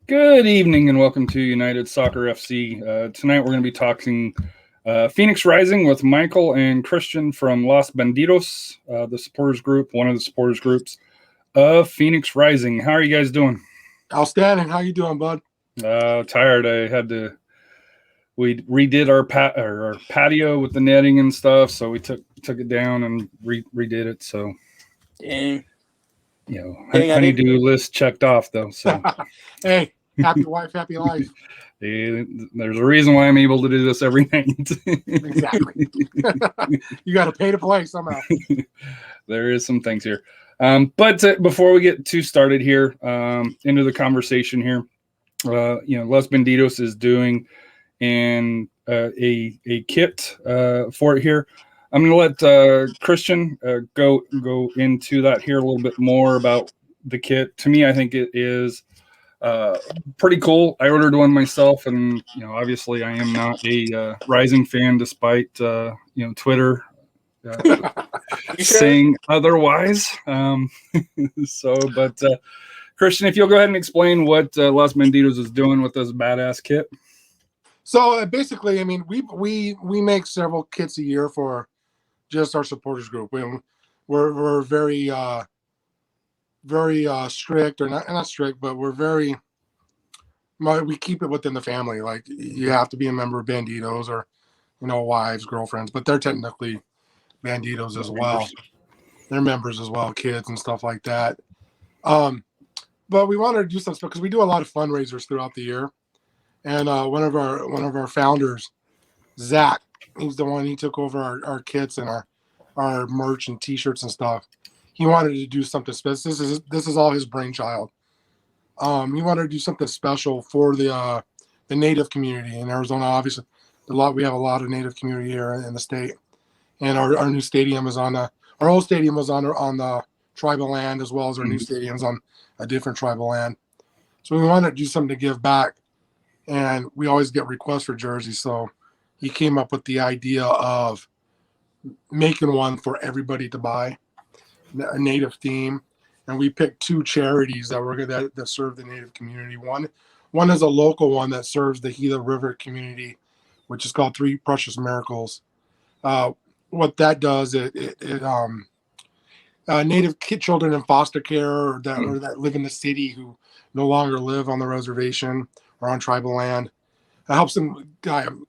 Good evening and welcome to United Soccer FC. Tonight we're going to be talking Phoenix Rising with Michael and Christian from Los Bandidos, the supporters group, one of the supporters groups of Phoenix Rising. How are you guys doing? Outstanding. How you doing, bud? Tired. We redid our patio with the netting and stuff, so we took it down and redid it. So, Dang. Honeydew list checked off though. So, hey, happy wife, happy life. There's a reason why I'm able to do this every night. Exactly. You got to pay to play somehow. There is some things here. But before we get too started here, into the conversation here, Los Bandidos is doing a kit for it here. I'm going to let Christian go into that here a little bit more about the kit. To me, I think it is pretty cool. I ordered one myself, and obviously I am not a Rising fan, despite Twitter saying otherwise. But Christian, if you'll go ahead and explain what Los Bandidos is doing with this badass kit. So basically, I mean, we make several kits a year for just our supporters group. We're very strict, or not strict, but we keep it within the family. Like, you have to be a member of Bandidos, or wives, girlfriends, but they're technically Bandidos as well. They're members as well, kids and stuff like that. But we wanted to do some stuff because we do a lot of fundraisers throughout the year. And one of our founders, Zach, he took over our kits and our merch and T-shirts and stuff. He wanted to do something special. This is all his brainchild. He wanted to do something special for the Native community in Arizona. Obviously, we have a lot of Native community here in the state, and our new stadium is our old stadium was on the tribal land, as well as our new stadium's on a different tribal land. So we wanted to do something to give back. And we always get requests for jerseys, so he came up with the idea of making one for everybody to buy, a Native theme. And we picked two charities that serve the Native community. One is a local one that serves the Gila River community, which is called Three Precious Miracles. What that does, Native children in foster care or that live in the city who no longer live on the reservation or on tribal land. It helps them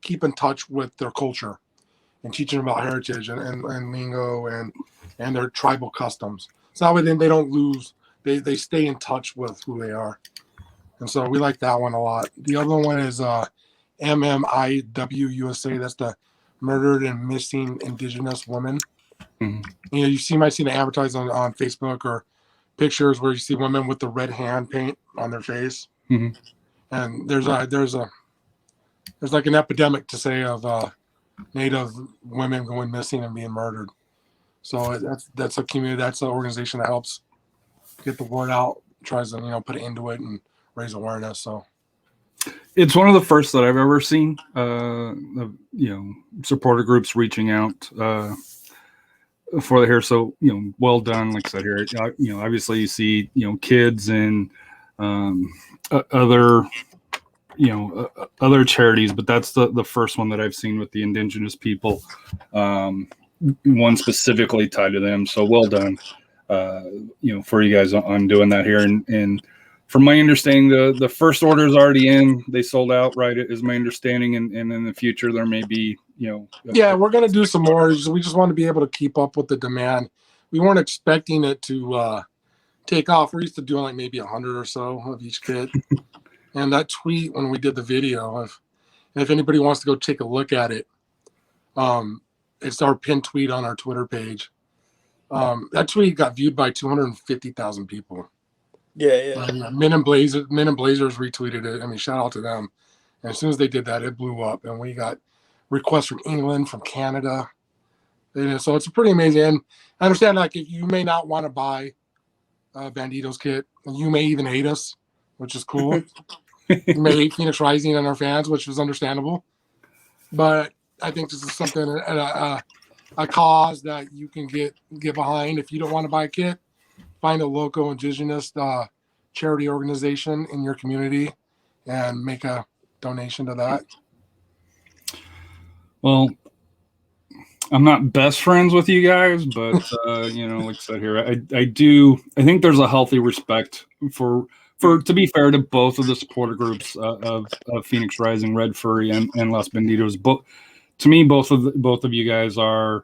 keep in touch with their culture and teach them about heritage and lingo and their tribal customs. So that way then they don't lose, they stay in touch with who they are. And so we like that one a lot. The other one is MMIW USA. That's the Murdered and Missing Indigenous Women. Mm-hmm. You might see the advertised on Facebook or pictures where you see women with the red hand paint on their face. Mm-hmm. And there's like an epidemic to say of Native women going missing and being murdered. So that's a community, that's an organization that helps get the word out, tries to put it into it and raise awareness. So it's one of the first that I've ever seen. Supporter groups reaching out for the hair. So well done. Like I said here, obviously you see kids and other charities, but that's the first one that I've seen with the indigenous people, one specifically tied to them. So well done, for you guys on doing that here. And from my understanding, the first order is already in. They sold out, right? Is my understanding. And in the future, there may be, Yeah, we're going to do some more. We just want to be able to keep up with the demand. We weren't expecting it to take off. We're used to doing like maybe 100 or so of each kit. And that tweet when we did the video, if anybody wants to go take a look at it, it's our pinned tweet on our Twitter page. That tweet got viewed by 250,000 people. Yeah. Men in Blazers retweeted it. I mean, shout out to them. And as soon as they did that, it blew up, and we got requests from England, from Canada. So it's pretty amazing. And I understand, like, if you may not want to buy a Bandidos kit, and you may even hate us, which is cool. You may hate Phoenix Rising and our fans, which is understandable. But I think this is something, a cause that you can get behind. If you don't want to buy a kit, find a local indigenous charity organization in your community and make a donation to that. Well, I'm not best friends with you guys, but like I said here, I think there's a healthy respect for to be fair to both of the supporter groups of Phoenix Rising, Red Furry, and Los Bandidos. But to me, both of you guys are,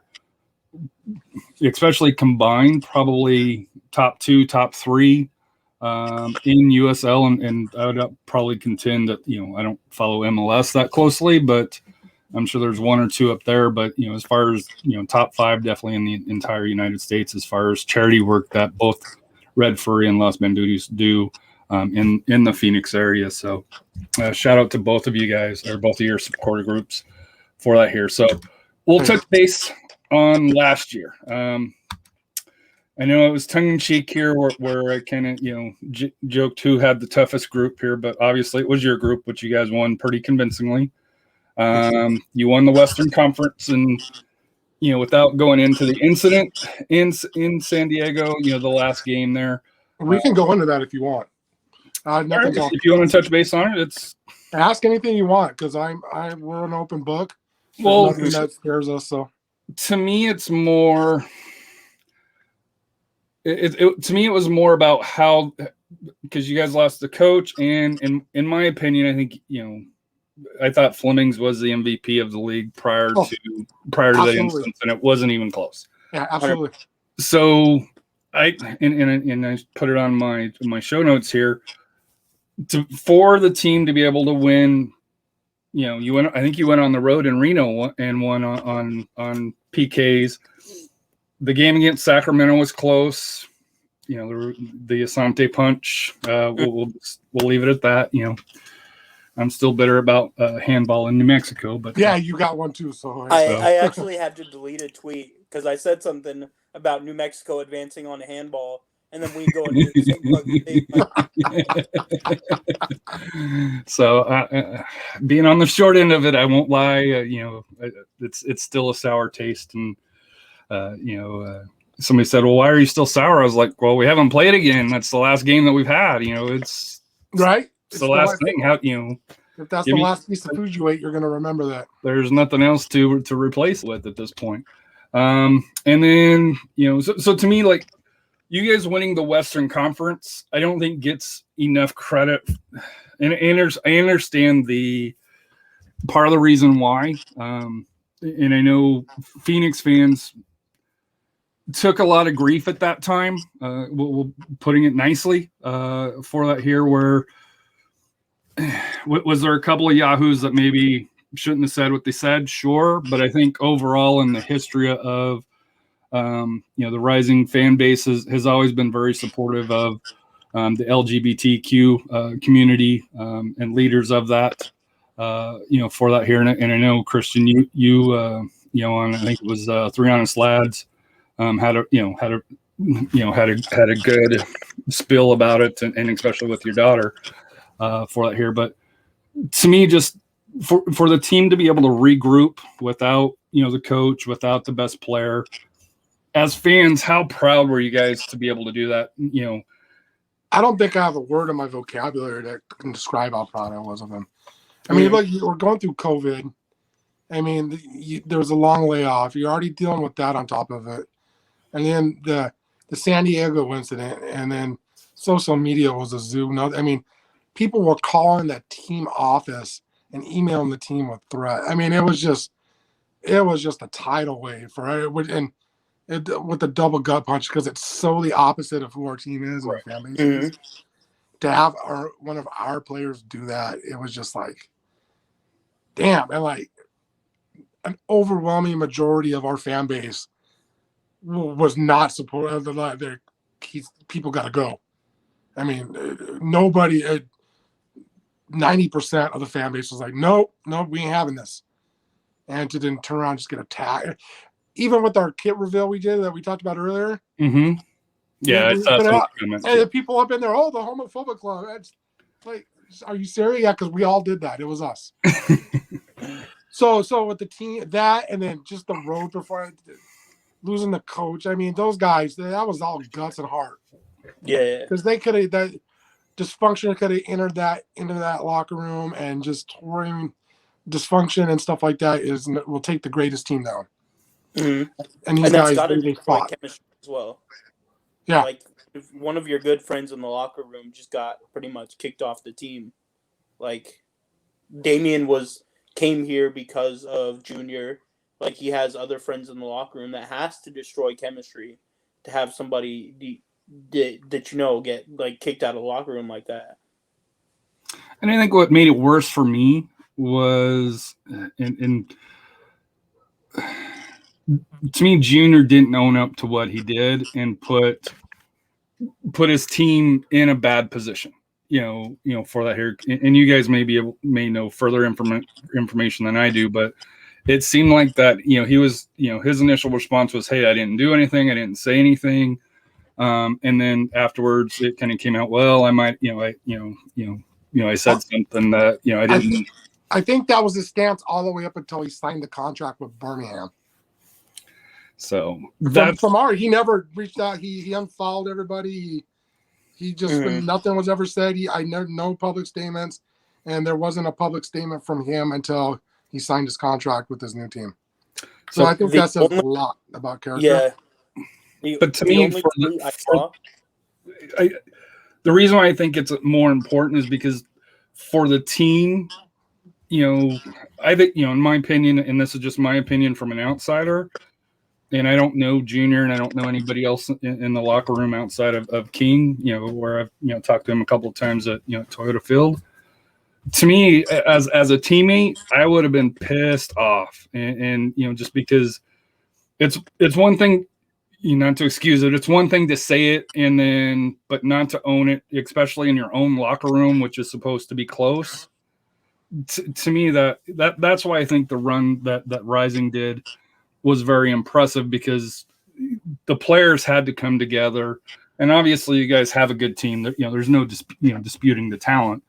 especially combined, probably top 2, top 3 in USL, and I would probably contend that I don't follow MLS that closely, but I'm sure there's 1 or 2 up there. But as far as top 5, definitely in the entire United States, as far as charity work that both Red Furry and Los Bandidos do in the Phoenix area. So shout out to both of you guys, or both of your supporter groups, for that here. So we'll touch base on last year. I know it was tongue-in-cheek here where I kind of, joked who had the toughest group here, but obviously it was your group, which you guys won pretty convincingly. You won the Western Conference, and, without going into the incident in San Diego, the last game there. We can go into that if you want. Nothing else. If you want to touch base on it, it's ask anything you want, because we're an open book. Well, nothing that scares us. So to me, it's more. To me, it was more about how, because you guys lost the coach, and in my opinion, I think I thought Flemings was the MVP of the league prior to that instance, and it wasn't even close. Yeah, absolutely. So I put it on my show notes here. For the team to be able to win, you went. I think you went on the road in Reno and won on PKs. The game against Sacramento was close. The Asante punch. We'll leave it at that. I'm still bitter about handball in New Mexico, but yeah, you got one too. So I actually had to delete a tweet because I said something about New Mexico advancing on handball, and then we go and do the same. So being on the short end of it, I won't lie. It's still a sour taste, and somebody said, "Well, why are you still sour?" I was like, "Well, we haven't played again. That's the last game that we've had. It's right. It's the last thing. How if that's the last piece of food you ate, you're going to remember that. There's nothing else to replace it with at this point. And then so to me, like, you guys winning the Western Conference, I don't think gets enough credit. And I understand the part of the reason why. And I know Phoenix fans took a lot of grief at that time. We'll putting it nicely for that here, where was there a couple of yahoos that maybe shouldn't have said what they said? Sure. But I think overall in the history of, the Rising fan base has always been very supportive of the LGBTQ community and leaders of that, for that here. And I know, Christian, you on, I think it was 3 Honest Lads, had a good spill about it, and especially with your daughter for that here. But to me, just for the team to be able to regroup without the coach, without the best player, as fans, how proud were you guys to be able to do that? I don't think I have a word in my vocabulary that can describe how proud I was of them. I mean, look, we're going through COVID. I mean, there was a long layoff. You're already dealing with that on top of it. And then the San Diego incident, and then social media was a zoo. No, I mean, people were calling the team office and emailing the team with threat. I mean, it was just a tidal wave with the double gut punch, because it's so the opposite of who our team is and our fan base is. To have one of our players do that, it was just like, damn. And like an overwhelming majority of our fan base was not supportive of that. People got to go. I mean, nobody, 90% of the fan base was like, no, we ain't having this. And to then turn around and just get attacked. Even with our kit reveal we did that we talked about earlier. Mm-hmm. Yeah, I saw some comments. And the people up in there, the homophobic club. That's like, are you serious? Yeah, because we all did that. It was us. So with the team, that, and then just the road performance, losing the coach. I mean, those guys, that was all guts and heart. Yeah. Because they could have, dysfunction could have entered that into that locker room, and just touring dysfunction and stuff like that will take the greatest team down. Mm-hmm. And these that's guys, got to they destroy fought. chemistry as well. Yeah. Like, if one of your good friends in the locker room just got pretty much kicked off the team. Like, Damien came here because of Junior. Like, he has other friends in the locker room. That has to destroy chemistry to have somebody that get like kicked out of the locker room like that. And I think what made it worse for me was, and to me, Junior didn't own up to what he did and put his team in a bad position. For that here, and you guys may know further information than I do, but it seemed like that. He was, his initial response was, "Hey, I didn't do anything. I didn't say anything." And then afterwards, it kind of came out, well, I might, I said something that, I didn't. I think that was his stance all the way up until he signed the contract with Birmingham. So he never reached out. He unfollowed everybody. He just, nothing was ever said. I never, no public statements, and there wasn't a public statement from him until he signed his contract with his new team. So I think that says a lot about character. Yeah. But to me, the reason why I think it's more important is because for the team, I think, in my opinion, and this is just my opinion from an outsider, and I don't know Junior and I don't know anybody else in the locker room outside of King, where I've, talked to him a couple of times at, Toyota Field. To me, as a teammate, I would have been pissed off. And just because it's one thing, not to excuse it. It's one thing to say it but not to own it, especially in your own locker room, which is supposed to be close. To me, that's why I think the run that Rising did was very impressive, because the players had to come together, and obviously you guys have a good team. There's no disputing the talent,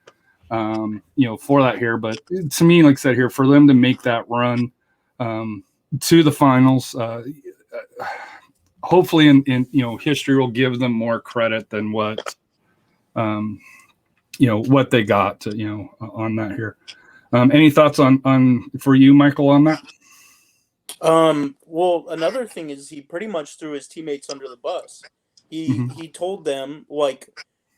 for that here. But to me, like I said here, for them to make that run to the finals, hopefully in history will give them more credit than what what they got on that here. Any thoughts on for you, Michael, on that? Well, another thing is he pretty much threw his teammates under the bus. He told them, like,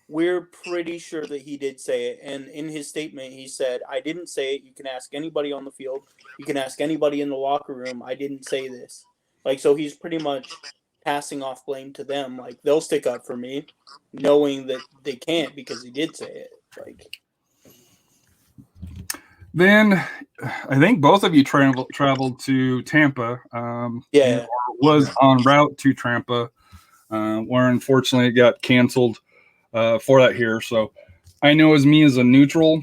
we're pretty sure that he did say it, and in his statement he said, "I didn't say it. You can ask anybody on the field. You can ask anybody in the locker room. I didn't say this." Like, so he's pretty much passing off blame to them. Like, they'll stick up for me, knowing that they can't because he did say it. Like, then I think both of you traveled to Tampa. Was on route to Tampa, where unfortunately it got canceled for that here. So I know as a neutral,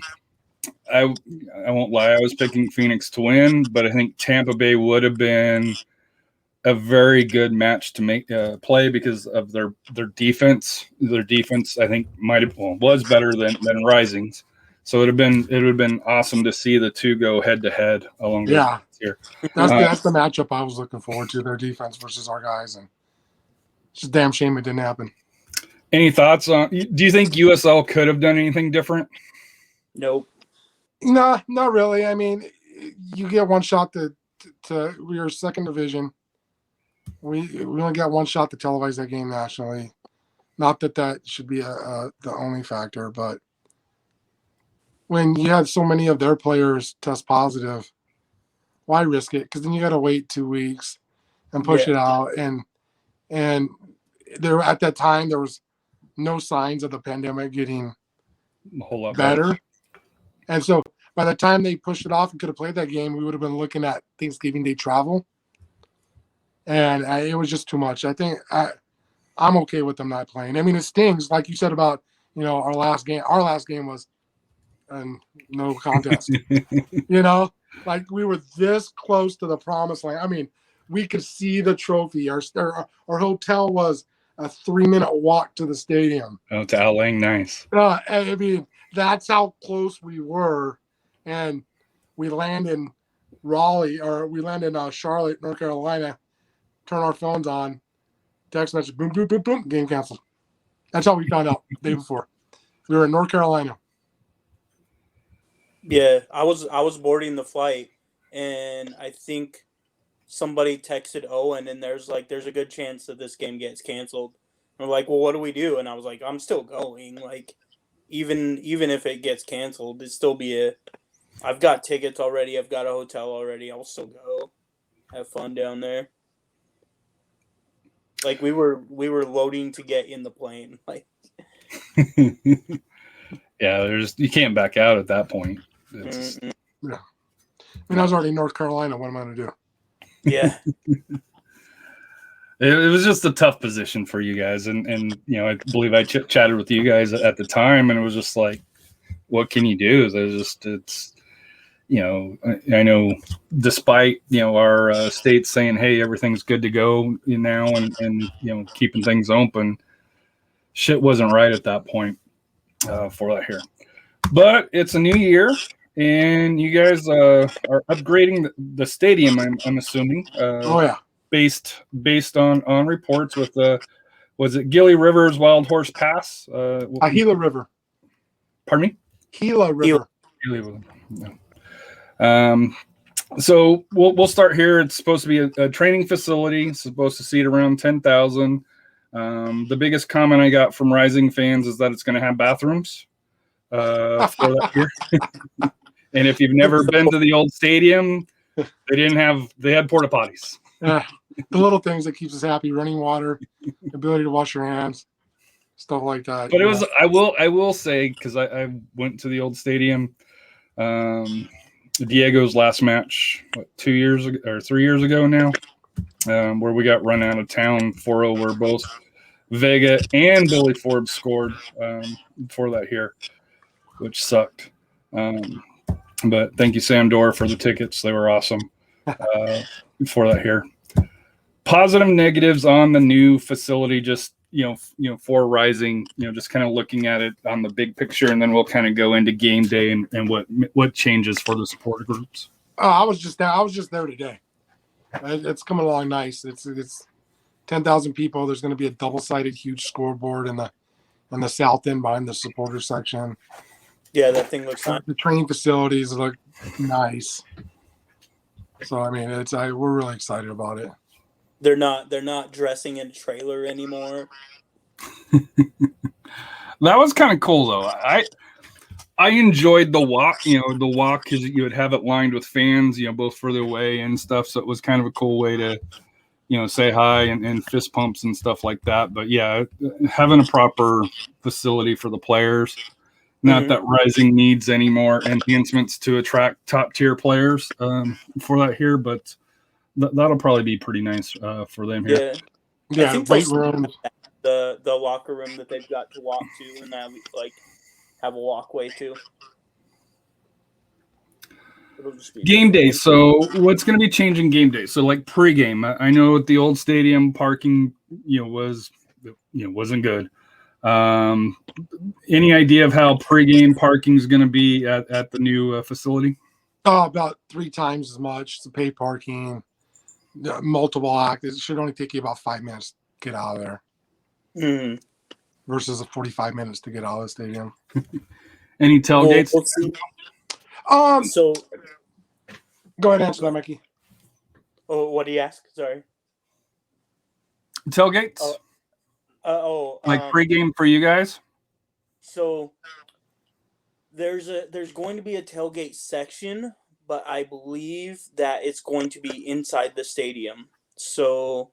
I won't lie, I was picking Phoenix to win, but I think Tampa Bay would have been a very good match to make play because of their defense. Their defense, I think, was better than Rising's. So it would have been awesome to see the two go head to head along those here. That's the matchup I was looking forward to, their defense versus our guys, and it's just a damn shame it didn't happen. Any thoughts on? Do you think USL could have done anything different? Nope. No, not really. I mean, you get one shot to we are second division. We only got one shot to televise that game nationally. Not that should be the only factor, but when you have so many of their players test positive, why risk it? Because then you got to wait 2 weeks and push it out. And there at that time there was no signs of the pandemic getting a whole lot better. And so by the time they pushed it off and could have played that game, we would have been looking at Thanksgiving Day travel. And it was just too much. I think I'm okay with them not playing. I mean, it stings, like you said about our last game. Our last game was no contest. Like we were this close to the promised land. I mean, we could see the trophy. Our hotel was a 3-minute walk to the stadium. Oh, to Al Lang, nice. I mean, that's how close we were, and we land in Raleigh, or we land in Charlotte, North Carolina. Turn our phones on, text message, boom, boom, boom, boom, game canceled. That's how we found out the day before. We were in North Carolina. Yeah, I was boarding the flight, and I think somebody texted Owen, and there's a good chance that this game gets canceled. And we're like, well, what do we do? And I was like, I'm still going. Like, even if it gets canceled, it'd still be I've got tickets already. I've got a hotel already. I'll still go have fun down there. Like we were loading to get in the plane. Like, Yeah, you can't back out at that point. It's, yeah. I mean, I was already in North Carolina. What am I going to do? yeah. It was just a tough position for you guys, and I believe I chatted with you guys at the time, and it was just like, what can you do? It's I know, despite our state saying, hey, everything's good to go now, and keeping things open, shit wasn't right at that point for that here. But it's a new year, and you guys are upgrading the stadium. I'm assuming. Oh yeah. Based on reports with was it Gilly Rivers Wild Horse Pass? Gila River. Pardon me? Gila River. So we'll start here. It's supposed to be a training facility. It's supposed to seat around 10,000. The biggest comment I got from Rising fans is that it's going to have bathrooms for that year. And if you've never been to the old stadium, they had porta potties. The little things that keeps us happy: running water, ability to wash your hands, stuff like that. But it was I will say, because I went to the old stadium, Diego's last match 2 years ago or 3 years ago now, where we got run out of town 4-0, where both Vega and Billy Forbes scored for that here, which sucked. But thank you, Sam Dorr, for the tickets. They were awesome for that here. Positive, negatives on the new facility, just for Rising, just kind of looking at it on the big picture, and then we'll kind of go into game day and what changes for the support groups. I was just there today. It's coming along nice. It's 10,000 people. There's going to be a double-sided huge scoreboard in the south end behind the supporter section. Yeah, that thing looks nice. The training facilities look nice. So I mean, we're really excited about it. They're not dressing in a trailer anymore. That was kind of cool though. I enjoyed the walk, the walk, because you would have it lined with fans, both further away and stuff. So it was kind of a cool way to, say hi and fist pumps and stuff like that. But yeah, having a proper facility for the players. Not that Rising needs any more enhancements to attract top tier players for that here, but that'll probably be pretty nice for them here. Yeah. I think weight room. The locker room that they've got to walk to, and have a walkway to. Game day. So what's going to be changing game day? So like pregame, I know at the old stadium parking, wasn't good. Any idea of how pregame parking is going to be at the new facility? About 3 times as much. It's paid parking, multiple acts. It should only take you about 5 minutes to get out of there. Versus 45 minutes to get out of the stadium. Any tailgates? We'll see. So go ahead and answer that, Mikey. Oh, what do you ask? Sorry. Tailgates? Like pregame for you guys? So there's going to be a tailgate section, but I believe that it's going to be inside the stadium. So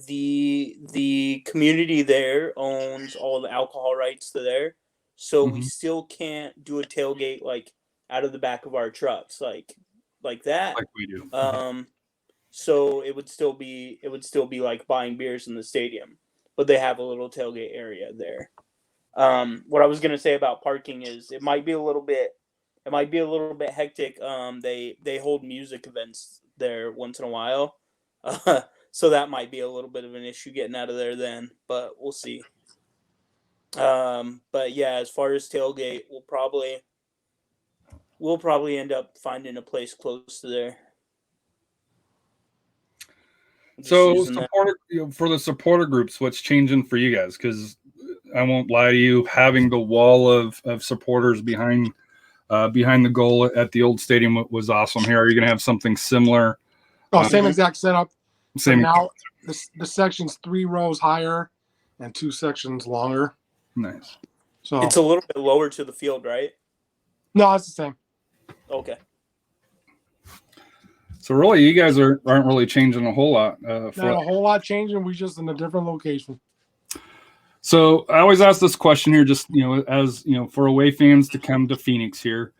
the community there owns all the alcohol rights to there. So we still can't do a tailgate like out of the back of our trucks like that. Like we do. So it would still be like buying beers in the stadium, but they have a little tailgate area there. What I was gonna say about parking is it might be a little bit hectic. They hold music events there once in a while. So that might be a little bit of an issue getting out of there then, but we'll see. But yeah, as far as tailgate, we'll probably end up finding a place close to there. So for the supporter groups, what's changing for you guys? Because won't lie to you, having the wall of supporters behind the goal at the old stadium was awesome. Here, are you going to have something similar? Same exact setup. Same. Now the section's 3 rows higher and 2 sections longer. Nice. So it's a little bit lower to the field, right? No, it's the same. Okay. So really, you guys aren't really changing a whole lot. Not a whole lot changing. We just in a different location. So I always ask this question here, just as for away fans to come to Phoenix here.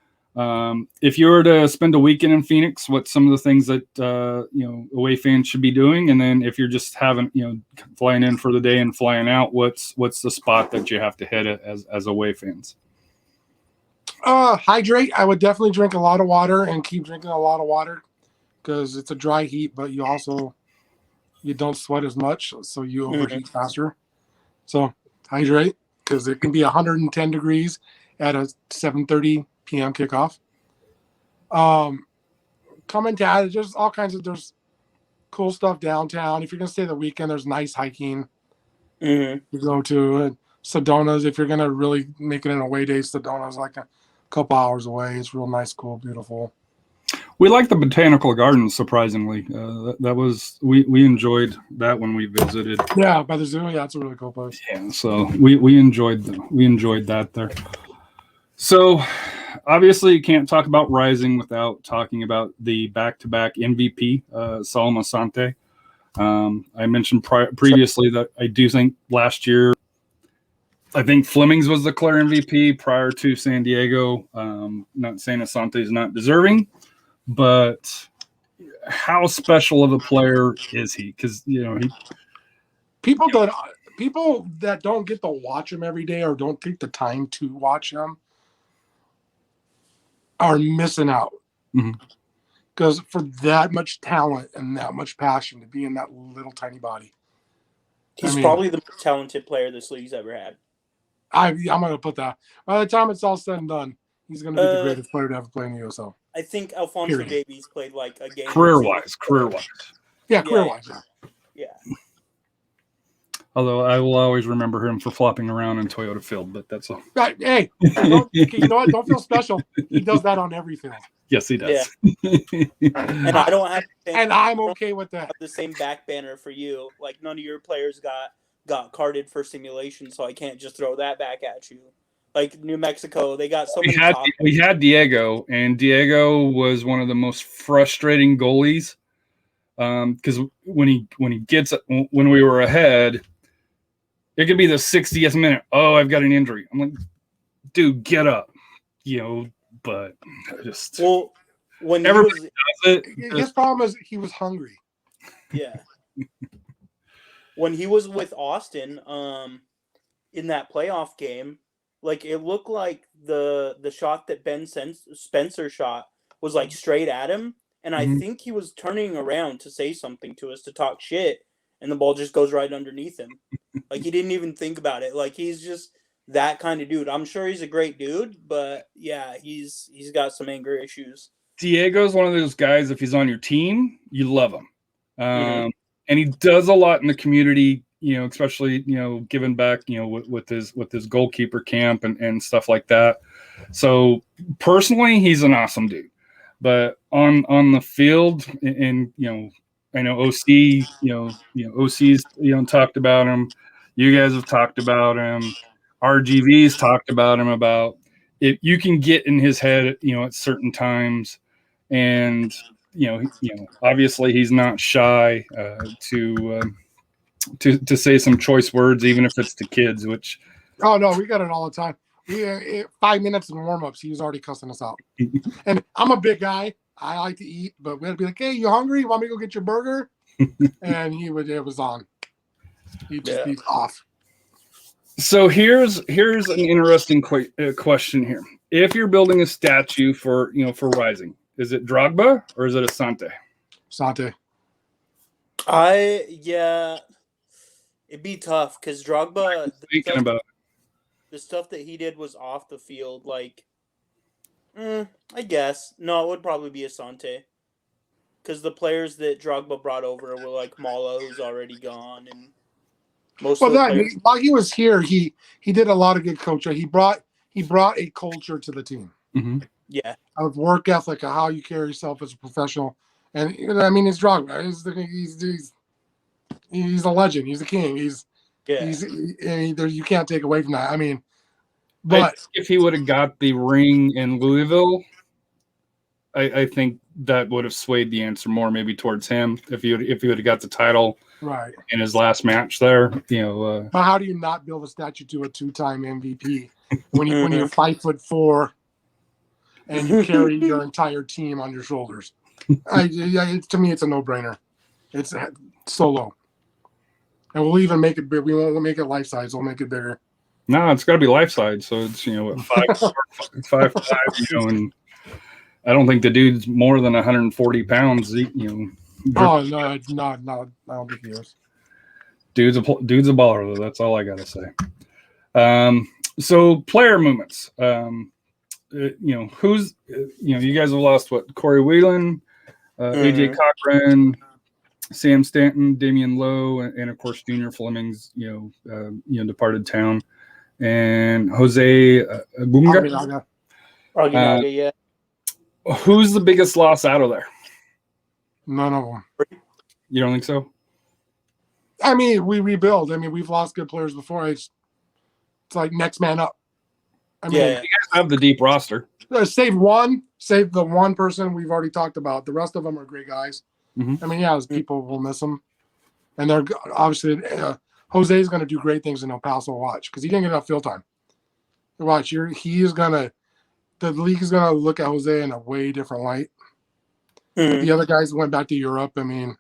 If you were to spend a weekend in Phoenix, what's some of the things that away fans should be doing? And then if you're just having flying in for the day and flying out, what's the spot that you have to hit it as away fans? Hydrate. I would definitely drink a lot of water and keep drinking a lot of water because it's a dry heat, but you don't sweat as much, so you overheat faster. So hydrate because it can be 110 degrees at a 7:30 p.m. kickoff. Coming down, there's all kinds of there's cool stuff downtown. If you're gonna stay the weekend, there's nice hiking. You go to Sedona's. If you're gonna really make it an away day, Sedona's like a couple hours away. It's real nice, cool, beautiful. We like the botanical gardens, surprisingly. That was we enjoyed that when we visited. Yeah, by the zoo. Yeah, it's a really cool place. Yeah, so we enjoyed that there. So obviously, you can't talk about Rising without talking about the back-to-back MVP, Salam Asante. I mentioned previously that I do think last year, I think Flemings was the clear MVP prior to San Diego. Not saying Asante is not deserving, but how special of a player is he? Because people that don't get to watch him every day or don't take the time to watch him are missing out. Because for that much talent and that much passion to be in that little tiny body, he's probably the most talented player this league's ever had. I'm going to put that. By the time it's all said and done, he's going to be the greatest player to ever play in the USL. I think Alphonso Davies played like a game. Career-wise. Yeah, career-wise. Yeah. Although I will always remember him for flopping around in Toyota Field, but that's all. Hey, you know what? Don't feel special. He does that on every field. Yes, he does. Yeah. And I don't have. And I'm okay with that. The same back banner for you. Like none of your players got carded for simulation, so I can't just throw that back at you. Like New Mexico, they got so many. We had Diego, and Diego was one of the most frustrating goalies. Because when we were ahead, it could be the 60th minute. Oh, I've got an injury. I'm like, dude, get up. But just when everybody does it. His problem is he was hungry. Yeah. When he was with Austin, in that playoff game, like it looked like the shot that Ben Spencer shot was like straight at him, and I think he was turning around to say something to us to talk shit, and the ball just goes right underneath him. Like he didn't even think about it. Like he's just that kind of dude. I'm sure he's a great dude, but yeah, he's got some anger issues. Diego's one of those guys. If he's on your team, you love him, and he does a lot in the community. Especially giving back. With his goalkeeper camp and stuff like that. So personally, he's an awesome dude. But on the field, and I know OC, OC's talked about him. You guys have talked about him. RGV's talked about him. About if you can get in his head, at certain times, and obviously he's not shy to say some choice words, even if it's to kids. Which oh no, we got it all the time. 5 minutes in warm-ups, he was already cussing us out. And I'm a big guy. I like to eat, but we'd be like, "Hey, you hungry? You want me to go get your burger?" And it was on. He'd just be off. So here's an interesting question here. If you're building a statue for Rising, is it Drogba or is it Asante? Asante. It'd be tough because Drogba. Thinking about it. The stuff that he did was off the field, like, I guess. No, it would probably be Asante. Because the players that Drogba brought over were like Mala, who's already gone, and Most Well, of the that players. while he was here, he did a lot of good coaching. He brought a culture to the team Mm-hmm. Yeah. of work ethic, of how you carry yourself as a professional. And I mean, he's Drogba. He's a legend. He's a king. Yeah. You can't take away from that. I mean, I but think if he would have got the ring in Louisville, I think that would have swayed the answer more maybe towards him if he would have got the title right. in his last match there. But how do you not build a statue to a 2-time MVP when you're Mhm. 5'4" and you carry your entire team on your shoulders? To me, it's a no-brainer. It's so low, and we'll even make it big. We won't make it life size. We'll make it bigger. No, it's got to be life size. So it's what, 5'5", and I don't think the dude's more than 140 pounds. Oh no, it's not. No, I don't think he is. Dude's a baller though. That's all I gotta say. So player movements. Who's you guys have lost what? Corey Whelan, AJ Cochran, Sam Stanton, Damian Lowe, and of course Junior Fleming's departed town, and Jose Bunga. Aguinaga, yeah. Who's the biggest loss out of there? None of them. You don't think so? I mean, we rebuild. I mean, we've lost good players before. It's like next man up. I mean, Yeah. You guys have the deep roster. save the one person we've already talked about. The rest of them are great guys. Mhm. I mean, yeah, people will miss them, and they're obviously Jose's going to do great things in El Paso. Watch, because he didn't get enough field time. Watch, the league is gonna look at Jose in a way different light. Mhm. The other guys went back to Europe. I mean,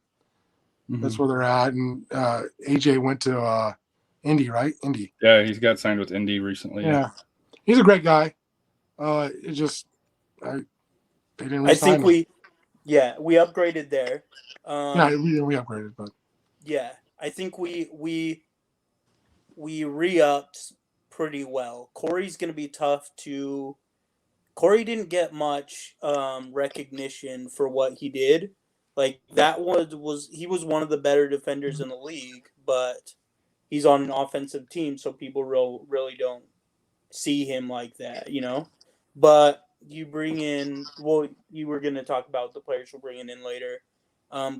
Mhm. that's where they're at, and AJ went to Indy, right? Indy. Yeah, he's got signed with Indy recently. Yeah, he's a great guy. It just they didn't. I think him. we upgraded there. Yeah, we upgraded, but Yeah, I think we re-upped pretty well. Corey's going to be tough to. Corey didn't get much recognition for what he did. Like that he was one of the better defenders in the league, but he's on an offensive team, so people really don't see him like that, But you bring in, you were going to talk about the players we're bringing in later.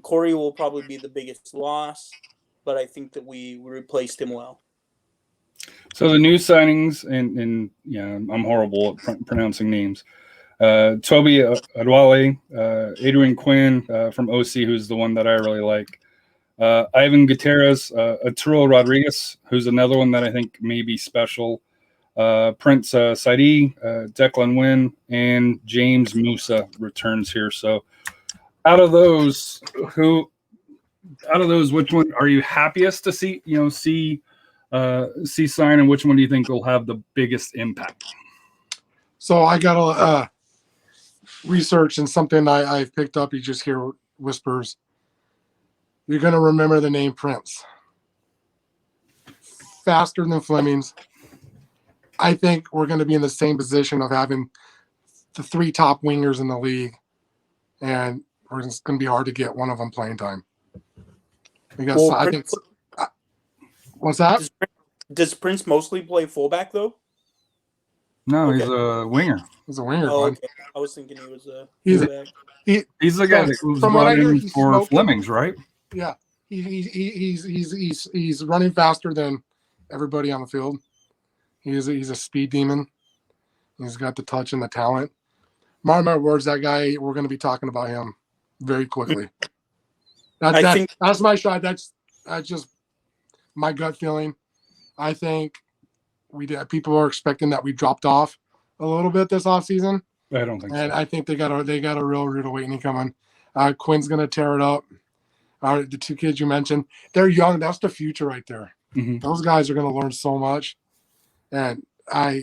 Corey will probably be the biggest loss, but I think that we replaced him well. So the new signings, and I'm horrible at pronouncing names. Toby Adwale, Adrian Quinn from OC, who's the one that I really like. Ivan Gutierrez, Arturo Rodriguez, who's another one that I think may be special. Prince Saidi, Declan Wynn, and James Musa returns here. So out of those, which one are you happiest to see sign, and which one do you think will have the biggest impact? So I got to research, and something I've picked up. You just hear whispers. You're going to remember the name Prince. Faster than Fleming's. I think we're going to be in the same position of having the 3 top wingers in the league, and it's going to be hard to get one of them playing time. Because I think. What's that? Does Prince mostly play fullback though? No, okay. He's a winger. He's a winger. Oh, okay. I was thinking he was a fullback. He's the guy that was brought in for Fleming's, right? Yeah, he's running faster than everybody on the field. He's a speed demon. He's got the touch and the talent. Mark my words, that guy, we're going to be talking about him very quickly. That's my shot. That's just my gut feeling. I think people are expecting that we dropped off a little bit this offseason. I don't think so. And I think they got a real rude awakening coming. Quinn's going to tear it up. The 2 kids you mentioned, they're young. That's the future right there. Mm-hmm. Those guys are going to learn so much. And I'm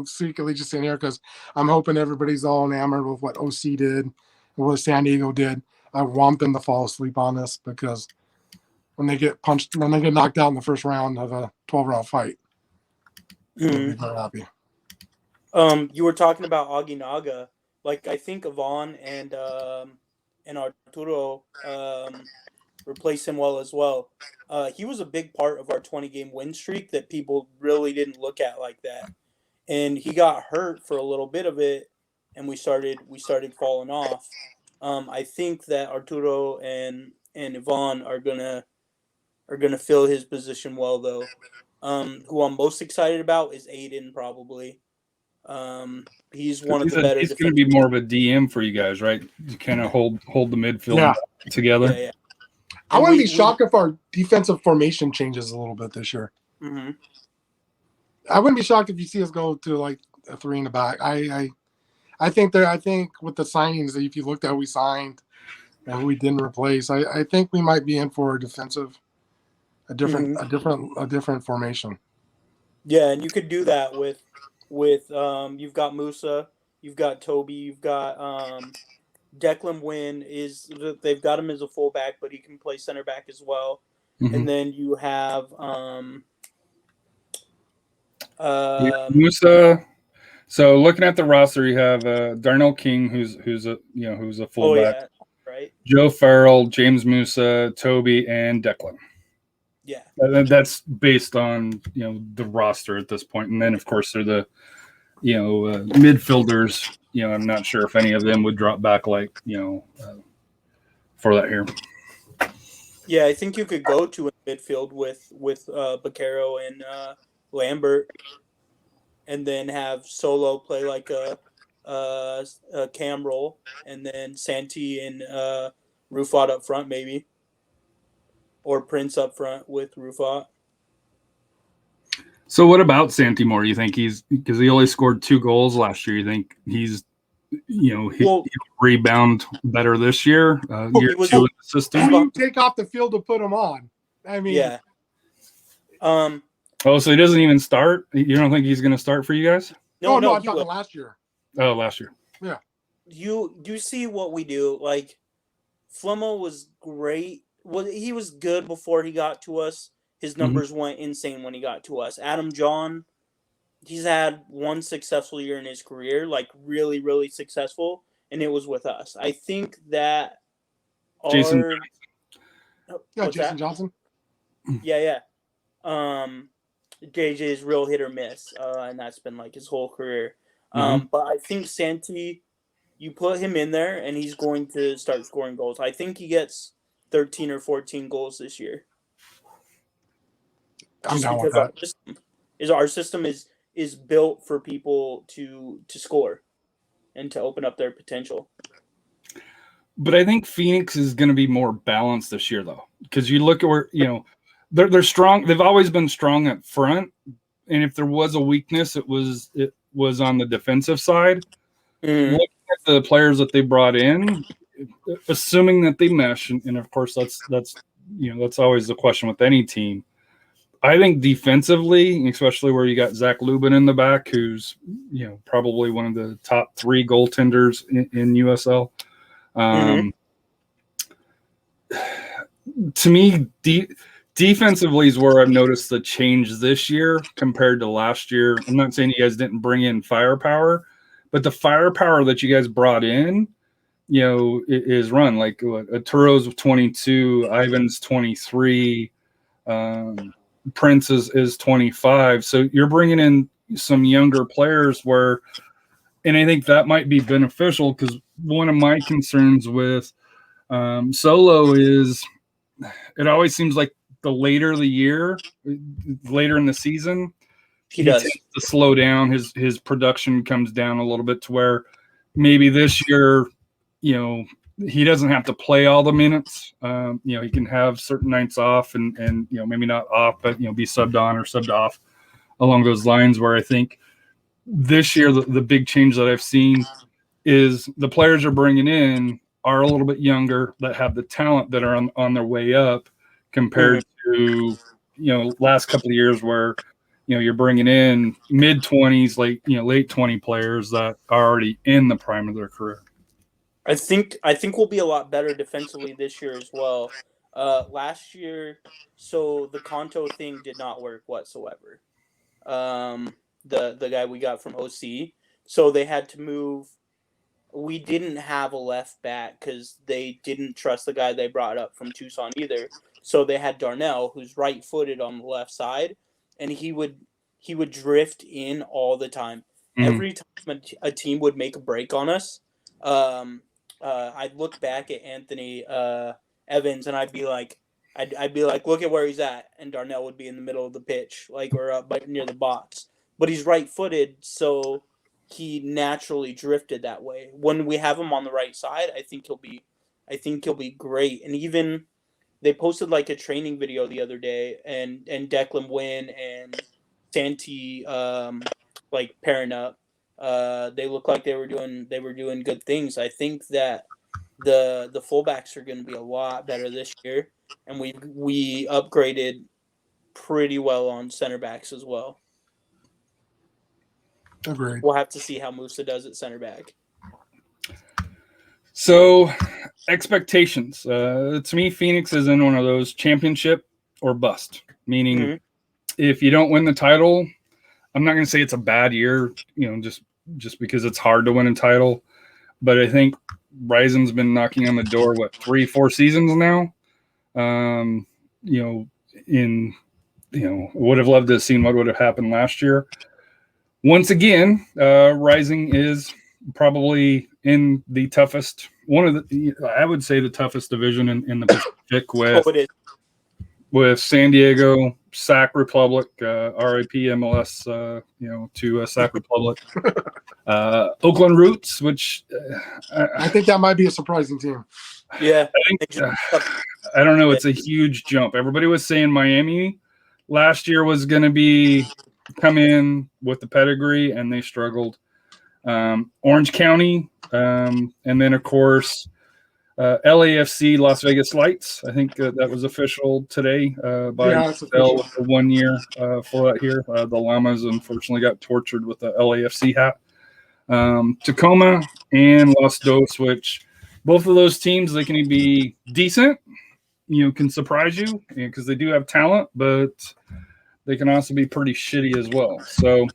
secretly just sitting here because I'm hoping everybody's all enamored with what OC did and what San Diego did. I want them to fall asleep on this, because when they get knocked out in the first round of a 12-round fight, they'll be very happy. You were talking about Aguinaga. Like, I think Avon and Arturo replace him well as well. He was a big part of our 20-game win streak that people really didn't look at like that. And he got hurt for a little bit of it, and we started falling off. I think that Arturo and Yvonne are gonna fill his position well, though. Who I'm most excited about is Aiden, probably. He's one of the better. He's going to be more of a DM for you guys, right? To kind of hold the midfield together. Yeah. I wouldn't be shocked if our defensive formation changes a little bit this year. Mm-hmm. I wouldn't be shocked if you see us go to like a 3 in the back. I think with the signings that if you looked at we signed and who we didn't replace, I think we might be in for a different formation. Yeah, and you could do that with you've got Musa, you've got Toby, you've got Declan Wynn they've got him as a fullback, but he can play center back as well. Mm-hmm. And then you have Musa. So looking at the roster, you have Darnell King, who's a fullback. Oh yeah, right. Joe Farrell, James Musa, Toby, and Declan. Yeah, that's based on the roster at this point, and then of course they're the midfielders. I'm not sure if any of them would drop back for that here. Yeah, I think you could go to a midfield with Baquero and Lambert, and then have Solo play like a cam role, and then Santi and Rufat up front maybe. Or Prince up front with Rufat. So what about Santi Moore? You think because he only scored 2 goals last year, you think he's he'll rebound better this year? Year 2 in the system. Who do you take off the field to put him on? I mean, yeah. So he doesn't even start? You don't think he's going to start for you guys? No, I'm talking last year. Oh, last year. Yeah. You see what we do? Like, Flemo was great. Well, he was good before he got to us. His numbers went insane when he got to us. Adam John, he's had one successful year in his career, like really, really successful, and it was with us. I think that Jason Johnson. Yeah. JJ's real hit or miss, and that's been like his whole career. But I think Santi, you put him in there, and he's going to start scoring goals. I think he gets 13 or 14 goals this year. I'm down with that. Our system is built for people to score and to open up their potential. But I think Phoenix is going to be more balanced this year, though, because you look at where they're strong. They've always been strong up front, and if there was a weakness, it was on the defensive side. Looking at the players that they brought in, assuming that they mesh, and of course that's always the question with any team. I think defensively, especially where you got Zach Lubin in the back, who's probably one of the top 3 goaltenders in USL. To me, defensively is where I've noticed the change this year compared to last year. I'm not saying you guys didn't bring in firepower, but the firepower that you guys brought in, is run like Arturo's 22, Ivan's 23, Prince is 25. So you're bringing in some younger players and I think that might be beneficial because one of my concerns with Solo is it always seems like the later the year, later in the season, he tends to slow down. His production comes down a little bit to where maybe this year, he doesn't have to play all the minutes. He can have certain nights off and maybe not off, but be subbed on or subbed off along those lines. Where I think this year the big change that I've seen is the players are bringing in are a little bit younger that have the talent that are on their way up compared to last couple of years where you're bringing in mid-20s, late 20 players that are already in the prime of their career. I think we'll be a lot better defensively this year as well. Last year, so the Kanto thing did not work whatsoever. The guy we got from OC, so they had to move we didn't have a left back because they didn't trust the guy they brought up from Tucson either. So they had Darnell, who's right-footed on the left side, and he would drift in all the time. Every time a team would make a break on us, I'd look back at Anthony Evans and I'd be like, look at where he's at, and Darnell would be in the middle of the pitch, like, or up near the box. But he's right-footed, so he naturally drifted that way. When we have him on the right side, I think he'll be great. And even they posted like a training video the other day, and Declan Wynn and Santi like pairing up. They look like they were doing good things. I think that the fullbacks are going to be a lot better this year, and we upgraded pretty well on center backs as well. Agreed. We'll have to see how Musa does at center back. So, expectations. To me, Phoenix is in one of those championship or bust. Meaning, if you don't win the title, I'm not going to say it's a bad year, just because it's hard to win a title. But I think Rising's been knocking on the door, 3-4 seasons now. Would have loved to have seen what would have happened last year. Once again, Rising is probably in the toughest, I would say the toughest division in the Pacific with San Diego, Sac Republic, RIP MLS, to Sac Republic, Oakland Roots, which I think that might be a surprising team. Yeah, I don't know. It's a huge jump. Everybody was saying Miami last year was going to come in with the pedigree, and they struggled. Orange County, and then of course LAFC Las Vegas Lights. I think that was official today by USL with the 1 year for that here. The Llamas unfortunately got tortured with the LAFC hat. Tacoma and Los Dos, which both of those teams, they can be decent, can surprise you because they do have talent, but they can also be pretty shitty as well. So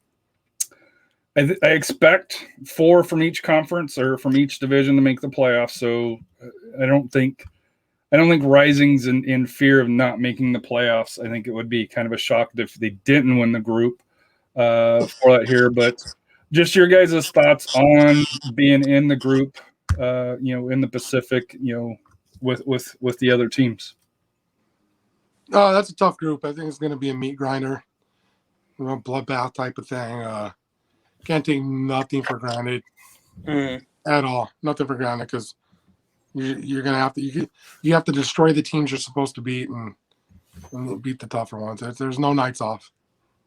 I expect 4 from each conference or from each division to make the playoffs. So I don't think Rising's in fear of not making the playoffs. I think it would be kind of a shock if they didn't win the group for that here. But just your guys' thoughts on being in the group, in the Pacific, with the other teams. Oh, that's a tough group. I think it's going to be a meat grinder, bloodbath type of thing. Can't take nothing for granted at all. Nothing for granted because you're going to have to you have to destroy the teams you're supposed to beat and beat the tougher ones. There's no nights off.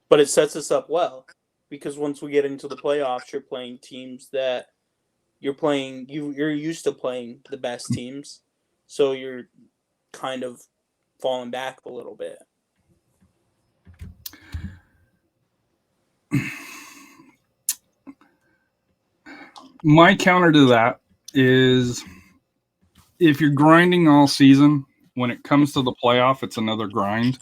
But it sets us up well because once we get into the playoffs, you're playing teams that you're used to playing the best teams, so you're kind of falling back a little bit. My counter to that is if you're grinding all season, when it comes to the playoff, it's another grind.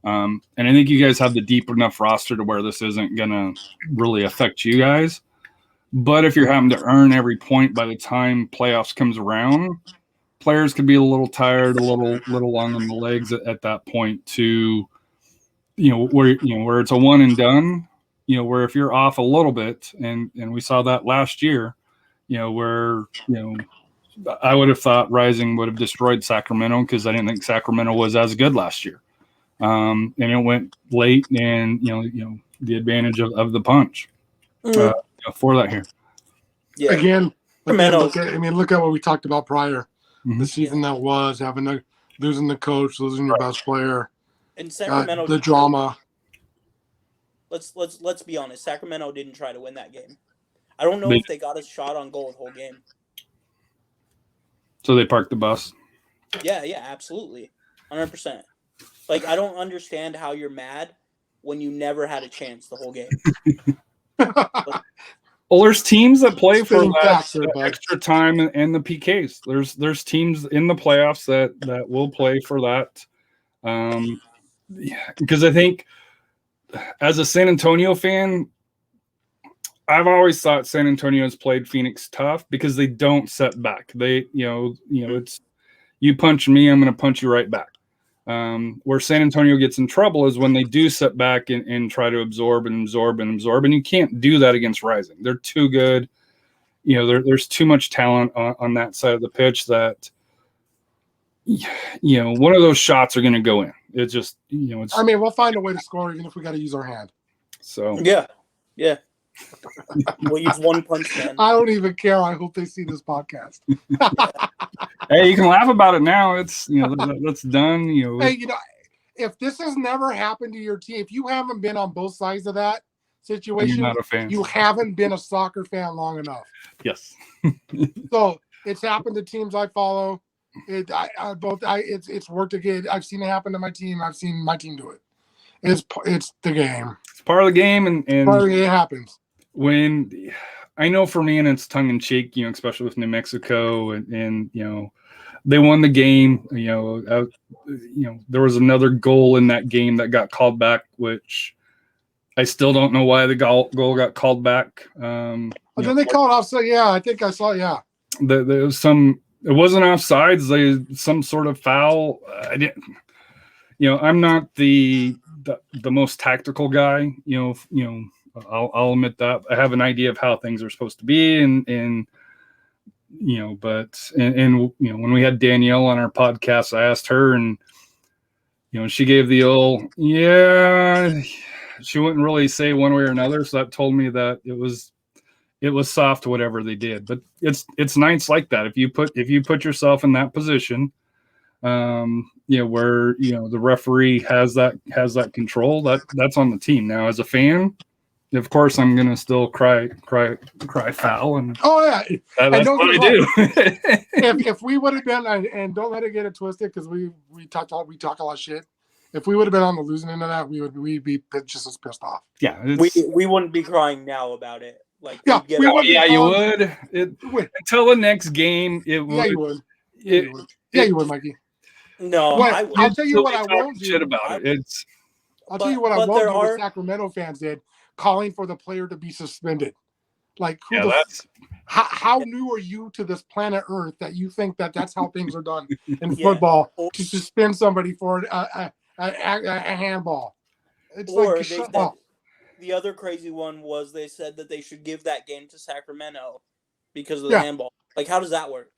And I think you guys have the deep enough roster to where this isn't going to really affect you guys. But if you're having to earn every point by the time playoffs comes around, players could be a little tired, a little long on the legs at that point to, where it's a one and done, where if you're off a little bit, and we saw that last year, where, I would have thought Rising would have destroyed Sacramento because I didn't think Sacramento was as good last year. And it went late and, the advantage of the punch for that here. Yeah. Again, look at what we talked about prior. The season that was losing the coach, losing your best player, and Sacramento the drama. Let's be honest. Sacramento didn't try to win that game. I don't know if they got a shot on goal the whole game. So they parked the bus. Yeah, absolutely, 100%. Like I don't understand how you're mad when you never had a chance the whole game. Well, there's teams that play for that extra time and the PKs. There's teams in the playoffs that will play for that. Because I think as a San Antonio fan, I've always thought San Antonio's played Phoenix tough because they don't set back. They, it's you punch me, I'm going to punch you right back. Where San Antonio gets in trouble is when they do set back and try to absorb, and you can't do that against Rising. They're too good. There's too much talent on that side of the pitch that, one of those shots are going to go in. It's just, I mean, we'll find a way to score even if we got to use our hand. So yeah. We'll use one punch man. I don't even care. I hope they see this podcast. Hey, you can laugh about it now. It's that's done. Hey, if this has never happened to your team, if you haven't been on both sides of that situation, you're not a fan. You haven't been a soccer fan long enough. Yes. So it's happened to teams I follow. It's worked again. I've seen it happen to my team. I've seen my team do it. It's the game. It's part of the game, and part of it happens. When I know for me, and it's tongue in cheek, especially with New Mexico, and they won the game. There was another goal in that game that got called back, which I still don't know why the goal got called back. Then they called offside. Yeah, I think I saw. Yeah, there was some. It wasn't offsides. Some sort of foul. I didn't. I'm not the most tactical guy. I'll admit that. I have an idea of how things are supposed to be, and when we had Danielle on our podcast, I asked her, and she gave the old she wouldn't really say one way or another, so that told me that it was soft, whatever they did. But it's nights like that. If you put yourself in that position, where the referee has that control, that's on the team. Now, as a fan, of course, I'm gonna still cry foul, and that's what I do. if we would have been, and don't let it get it twisted, because we talk a lot of shit. If we would have been on the losing end of that, we'd be just as pissed off. Yeah, we wouldn't be crying now about it. Like, you would. Until the next game, it would. Yeah, you would. You would, Mikey. No, I'll tell you what I won't do. Shit about it. I'll tell you what I won't do. What Sacramento fans did, calling for the player to be suspended. Like, how new are you to this planet Earth that you think that's how things are done in football, to suspend somebody for a handball? It's like, shut up. The other crazy one was they said that they should give that game to Sacramento because of the handball. Like, how does that work?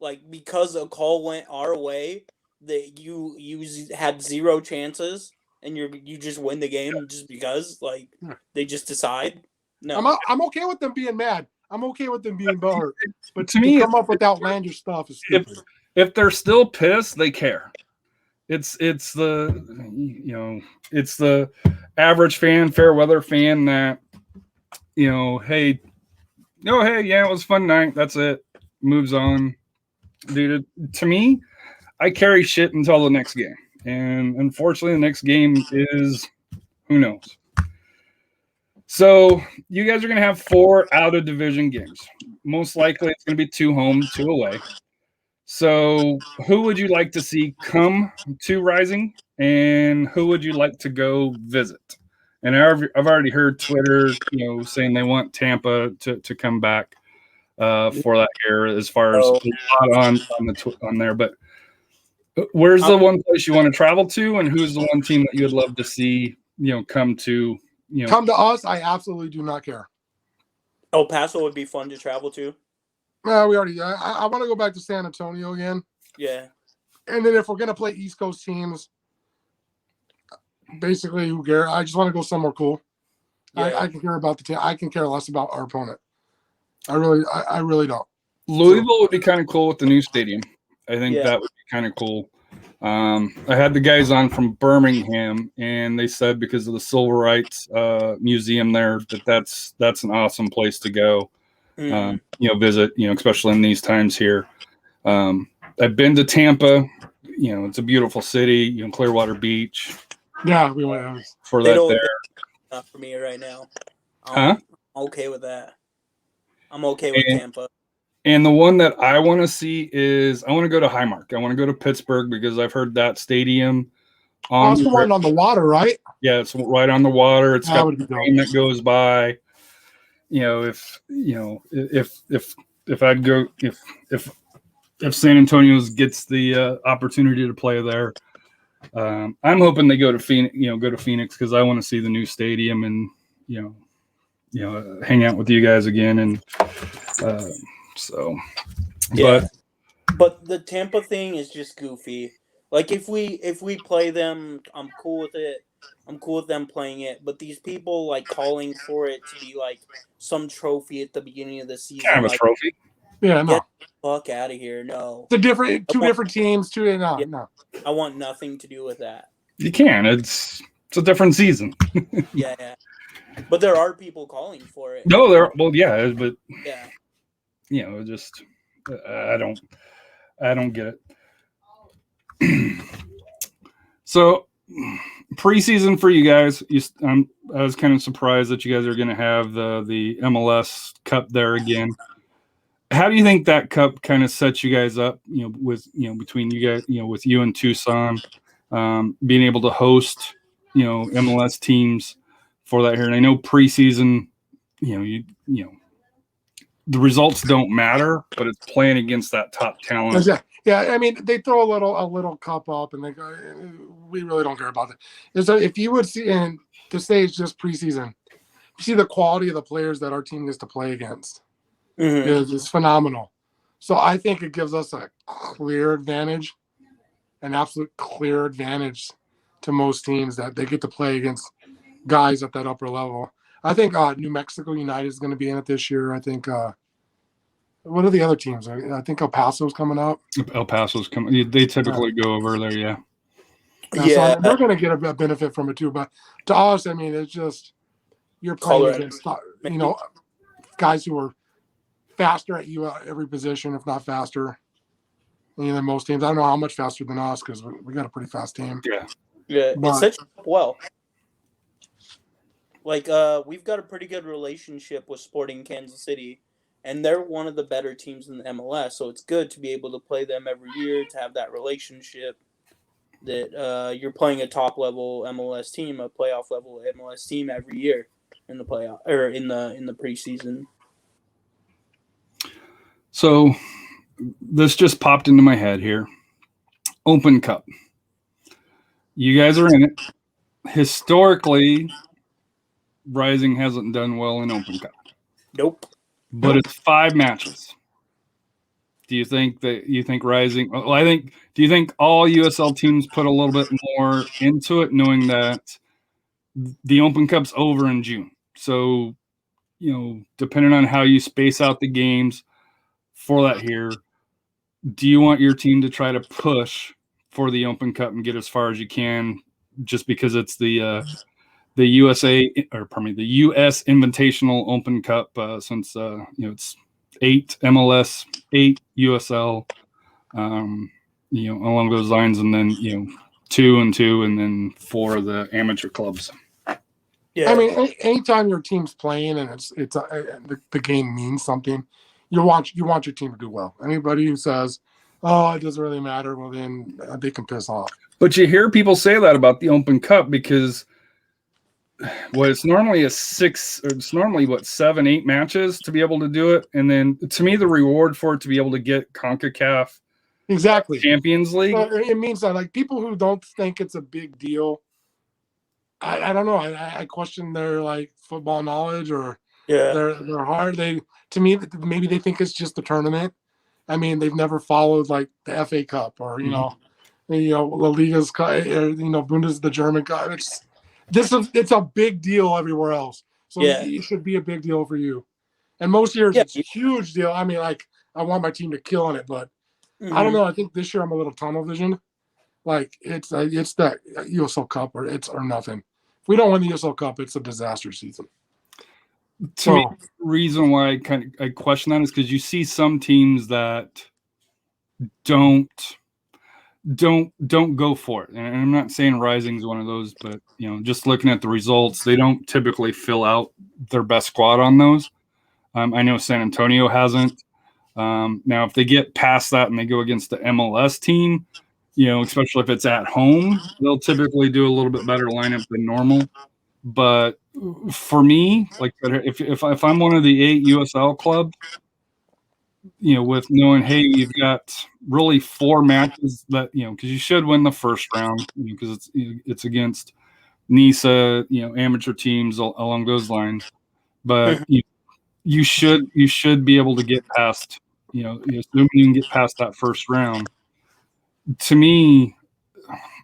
Like, because a call went our way, that you had zero chances, and you just win the game just because, like, they just decide. No, I'm okay with them being mad. I'm okay with them being butthurt. But to me, come up with outlandish stuff is stupid. If they're still pissed, they care. It's the average fan, fair weather fan that hey, yeah, it was a fun night. That's it. Moves on. Dude, to me, I carry shit until the next game. And unfortunately, the next game is who knows. So you guys are going to have 4 out-of-division games. Most likely, it's going to be 2 home, 2 away. So who would you like to see come to Rising, and who would you like to go visit? And I've already heard Twitter, saying they want Tampa to come back for that year, as far as on there. But where's the one place you want to travel to, and who's the one team that you would love to see, come to? Come to us. I absolutely do not care. El Paso would be fun to travel to. We already. I want to go back to San Antonio again. Yeah. And then if we're gonna play East Coast teams, basically, who cares? I just want to go somewhere cool. Yeah. I can care about the team. I can care less about our opponent. I really don't. Louisville would be kind of cool with the new stadium. I think that would be kind of cool. I had the guys on from Birmingham, and they said because of the Civil Rights Museum there that's an awesome place to go. Visit, especially in these times here. I've been to Tampa. It's a beautiful city. Clearwater Beach. Yeah, we went for that there. Not for me right now. I'm okay with that. I'm okay with Tampa. And the one that I want to see is I want to go to Highmark. I want to go to Pittsburgh because I've heard that stadium. It's the one on the water, right? Yeah, it's right on the water. It's got the train that goes by. if I'd go if San Antonio gets the opportunity to play there, I'm hoping they go to Phoenix because I want to see the new stadium and hang out with you guys again and yeah. But the Tampa thing is just goofy. Like if we play them, I'm cool with it. I'm cool with them playing it. But these people like calling for it to be like some trophy at the beginning of the season, kind of a like trophy. Yeah, no. get the fuck out of here. No. Two different teams. No. I want nothing to do with that. You can. It's a different season. Yeah. But there are people calling for it. No, but yeah. Just I don't get it. So preseason for you guys, I was kind of surprised that you guys are going to have the MLS Cup there again. How do you think that cup kind of sets you guys up? Between you guys, with you and Tucson, being able to host, MLS teams for that here. And I know preseason, the results don't matter, but it's playing against that top talent. Yeah. I mean, they throw a little cup up, and they go, we really don't care about that. So if you would see, and to say it's just preseason, you see the quality of the players that our team gets to play against is phenomenal. So I think it gives us a clear advantage, an absolute clear advantage to most teams that they get to play against guys at that upper level. I think New Mexico United is going to be in it this year. I think what are the other teams? I think El Paso's coming up. El Paso's coming. They typically go over there, yeah. So they're going to get a benefit from it too. But to us, I mean, it's just you're playing against guys who are faster at you at every position, if not faster. Than most teams. I don't know how much faster than us because we got a pretty fast team. Yeah. It sets you up well. Like we've got a pretty good relationship with Sporting Kansas City, and they're one of the better teams in the MLS. So it's good to be able to play them every year, to have that relationship that you're playing a top level MLS team, a playoff level MLS team every year in the playoff or in the preseason. So this just popped into my head here. Open Cup. You guys are in it. Historically, Rising hasn't done well in Open Cup. Nope. But it's 5 matches. Do you think Rising? Well, do you think all USL teams put a little bit more into it, knowing that the Open Cup's over in June? So, depending on how you space out the games for that here, do you want your team to try to push for the Open Cup and get as far as you can, just because it's the US Invitational Open Cup since it's 8 MLS, 8 USL, along those lines, and then 2 and 2, and then 4 of the amateur clubs. Yeah, I mean, anytime your team's playing and the game means something, you want your team to do well. Anybody who says, "Oh, it doesn't really matter," well, then they can piss off. But you hear people say that about the Open Cup because it's normally 7, 8 matches to be able to do it, and then to me the reward for it to be able to get CONCACAF Champions League. So it means that, like, people who don't think it's a big deal, I don't know. I question their like football knowledge or their heart. To me, maybe they think it's just a tournament. I mean, they've never followed like the FA Cup or La Liga's Cup or Bundes, the German Cup. It's a big deal everywhere else. So it should be a big deal for you. And most years it's a huge deal. I mean, like, I want my team to kill in it, but I don't know. I think this year I'm a little tunnel vision. Like it's that USL Cup or nothing. If we don't win the USL Cup, it's a disaster season. To me, the reason why I question that is because you see some teams that don't go for it. And I'm not saying Rising is one of those, but just looking at the results, they don't typically fill out their best squad on those. I know San Antonio hasn't. Now, if they get past that and they go against the MLS team, especially if it's at home, they'll typically do a little bit better lineup than normal. But for me, like if I'm one of the 8 USL clubs, with knowing, hey, you've got really 4 matches that, because you should win the first round, because it's against NISA, amateur teams along those lines. But you should be able to get past, assuming you can get past that first round. To me,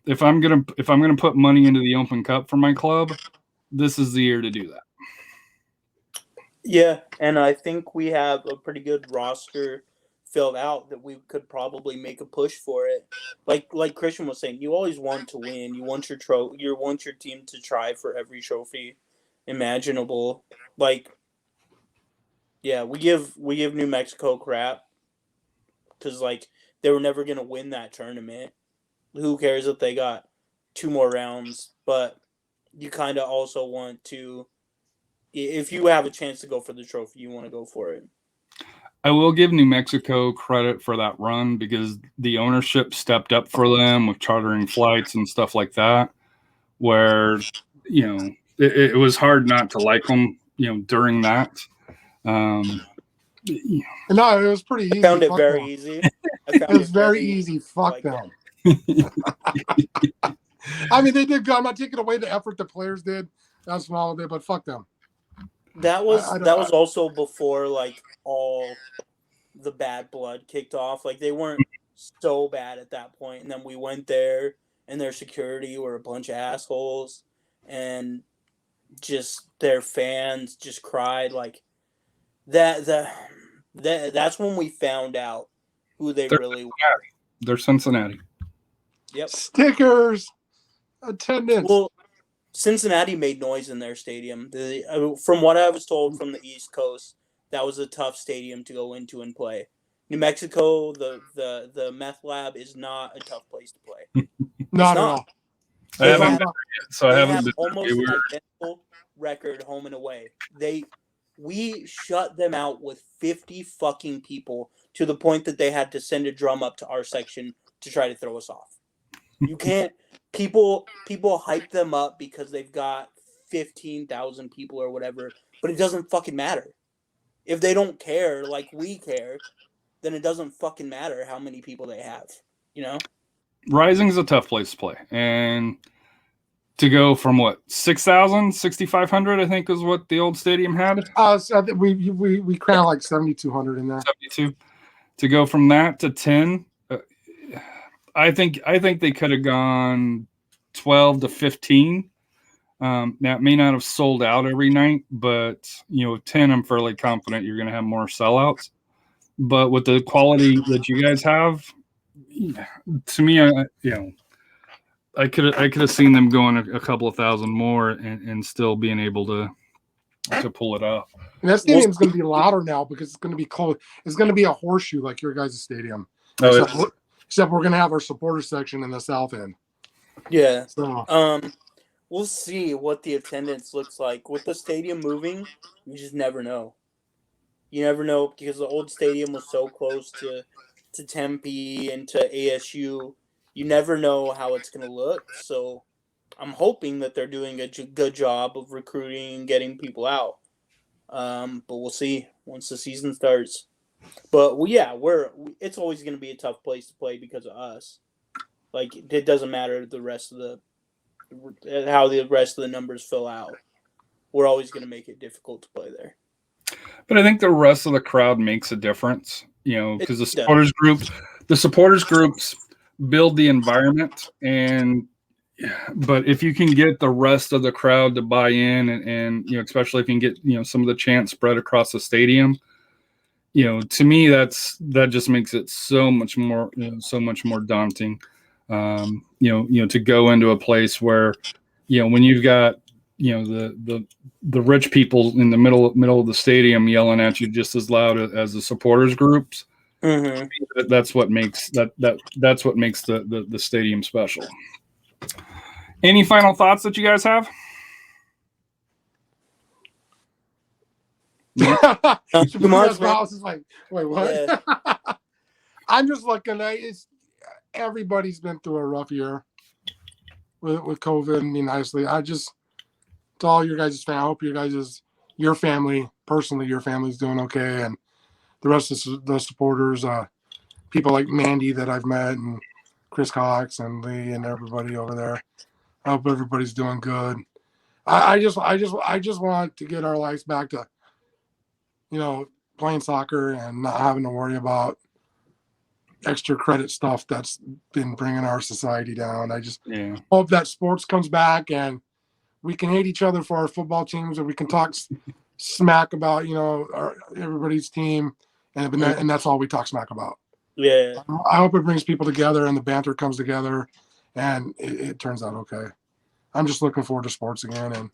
if I'm gonna put money into the Open Cup for my club, this is the year to do that. Yeah, and I think we have a pretty good roster filled out that we could probably make a push for it. Like Christian was saying, you always want to win. You want you want your team to try for every trophy imaginable. Like, yeah, we give New Mexico crap because like they were never gonna win that tournament. Who cares if they got 2 more rounds? But you kind of also want to, if you have a chance to go for the trophy, you want to go for it. I will give New Mexico credit for that run because the ownership stepped up for them with chartering flights and stuff like that, where, it was hard not to like them, during that. No, it was pretty easy. I found it very easy. It was very easy. Fuck them. I mean, they did good. I'm not taking away the effort the players did. That's small bit, but fuck them. That was also before like all the bad blood kicked off. Like they weren't so bad at that point, and then we went there, and their security were a bunch of assholes, and just their fans just cried like that. That's when we found out who they really were. They're Cincinnati. Yep. Stickers, attendance. Well, Cincinnati made noise in their stadium. From what I was told from the East Coast, that was a tough stadium to go into and play. New Mexico, the meth lab is not a tough place to play. Not at all. I haven't been there yet, so I haven't been almost identical record home and away. We shut them out with 50 fucking people to the point that they had to send a drum up to our section to try to throw us off. You can't. People hype them up because they've got 15,000 people or whatever, but it doesn't fucking matter. If they don't care like we care, then it doesn't fucking matter how many people they have. Rising's a tough place to play, and to go from 6,000, 6,500, I think is what the old stadium had. So we crowned like 7,200 in there. 72. To go from that to 10. I think they could have gone 12 to 15. That may not have sold out every night, but 10, I'm fairly confident you're going to have more sellouts. But with the quality that you guys have, to me, I could have seen them going a couple of thousand more and still being able to pull it off. And that stadium's going to be louder now because it's going to be close. It's going to be a horseshoe like your guys' stadium. Except we're going to have our supporter section in the south end. Yeah. So. We'll see what the attendance looks like. With the stadium moving, you just never know. You never know because the old stadium was so close to Tempe and to ASU. You never know how it's going to look. So I'm hoping that they're doing a good job of recruiting and getting people out. But we'll see once the season starts. But it's always going to be a tough place to play because of us. Like it doesn't matter how the rest of the numbers fill out. We're always going to make it difficult to play there. But I think the rest of the crowd makes a difference, because the supporters groups build the environment, but if you can get the rest of the crowd to buy in and especially if you can get some of the chants spread across the stadium, to me that just makes it so much more daunting. To go into a place where, when you've got, the rich people in the middle of the stadium yelling at you just as loud as the supporters groups. Mm-hmm. That's what makes that's what makes the stadium special. Any final thoughts that you guys have? House is like, wait, what? Yeah. I'm just looking at it. Everybody's been through a rough year with COVID. I mean, honestly, to all your guys' family. I hope your family, personally, your family's doing okay, and the rest of the supporters, people like Mandy that I've met, and Chris Cox and Lee and everybody over there. I hope everybody's doing good. I just want to get our lives back to, playing soccer and not having to worry about extra credit stuff that's been bringing our society down. I just hope that sports comes back and we can hate each other for our football teams, or we can talk smack about, everybody's team, and that's all we talk smack about. Yeah. I hope it brings people together and the banter comes together and it turns out okay. I'm just looking forward to sports again and